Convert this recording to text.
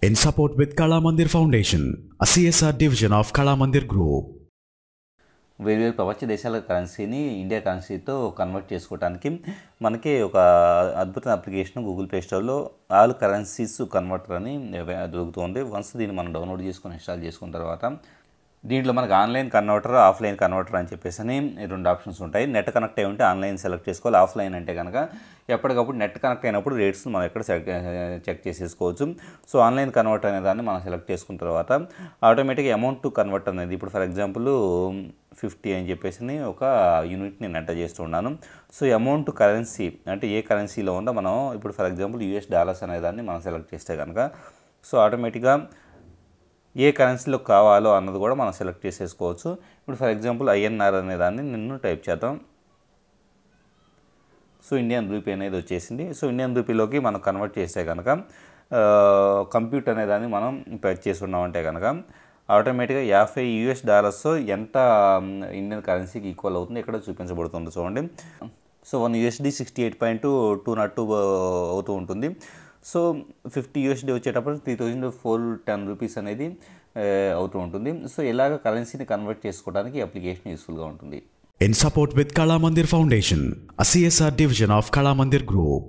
in support with Kala Mandir Foundation, a CSR division of Kala Mandir Group. వేరు ప్రపంచ దేశాల కరెన్సీని India కరెన్సీతో కన్వర్ట్ చేసుకోవడానికి మనకి ఒక అద్భుతమైన అప్లికేషన్ గూగుల్ ప్లే స్టోర్లో ఆల్ కరెన్సీస్ కన్వర్టర్ అని దొరుకుతుంది. వన్స్ దీన్ని మనం డౌన్లోడ్ చేసుకొని ఇన్స్టాల్ చేసుకున్న తర్వాత దీంట్లో మనకు ఆన్లైన్ కన్వర్టర్, ఆఫ్లైన్ కన్వర్టర్ అని చెప్పేసి అని రెండు ఆప్షన్స్ ఉంటాయి. నెట్ కనెక్ట్ అయి ఉంటే ఆన్లైన్ సెలెక్ట్ చేసుకోవాలి. ఆఫ్లైన్ అంటే కనుక ఎప్పటికప్పుడు నెట్ కనెక్ట్ అయినప్పుడు రేట్స్ మనం ఎక్కడ చెక్ చేసేసుకోవచ్చు. సో ఆన్లైన్ కన్వర్టర్ అనే దాన్ని మనం సెలెక్ట్ చేసుకున్న తర్వాత ఆటోమేటిక్గా అమౌంట్ టు కన్వర్ట్ అనేది ఇప్పుడు ఫర్ ఎగ్జాంపుల్ 50 అని చెప్పేసి ఒక యూనిట్ నేను ఎంటర్ చేస్తున్నాను. సో అమౌంట్ కరెన్సీ అంటే ఏ కరెన్సీలో ఉందో మనం ఇప్పుడు ఫర్ ఎగ్జాంపుల్ US డాలర్స్ అనే దాన్ని మనం సెలెక్ట్ చేస్తే కనుక సో ఆటోమేటిక్గా ఏ కరెన్సీలో కావాలో అన్నది కూడా మనం సెలెక్ట్ చేసేసుకోవచ్చు. ఇప్పుడు ఫర్ ఎగ్జాంపుల్ INR అనే దాన్ని నేను టైప్ చేద్దాం. సో ఇండియన్ రూపీ అనేది వచ్చేసింది. సో ఇండియన్ రూపీలోకి మనం కన్వర్ట్ చేస్తే కనుక కంప్యూటర్ అనే దాన్ని మనం ప్రెస్ చేసుకున్నామంటే కనుక ఆటోమేటిక్గా 50 US డాలర్స్ ఎంత ఇండియన్ కరెన్సీకి ఈక్వల్ అవుతుంది ఇక్కడ చూపించబడుతుంది చూడండి. సో 1 USD 68.202 అవుతూ ఉంటుంది. సో 50 USD వచ్చేటప్పుడు 3410 రూపీస్ అనేది అవుతూ ఉంటుంది. సో ఇలాగ కరెన్సీని కన్వర్ట్ చేసుకోవడానికి అప్లికేషన్ యూస్ఫుల్గా ఉంటుంది. In support with Kala Mandir Foundation, a CSR division of Kala Mandir Group.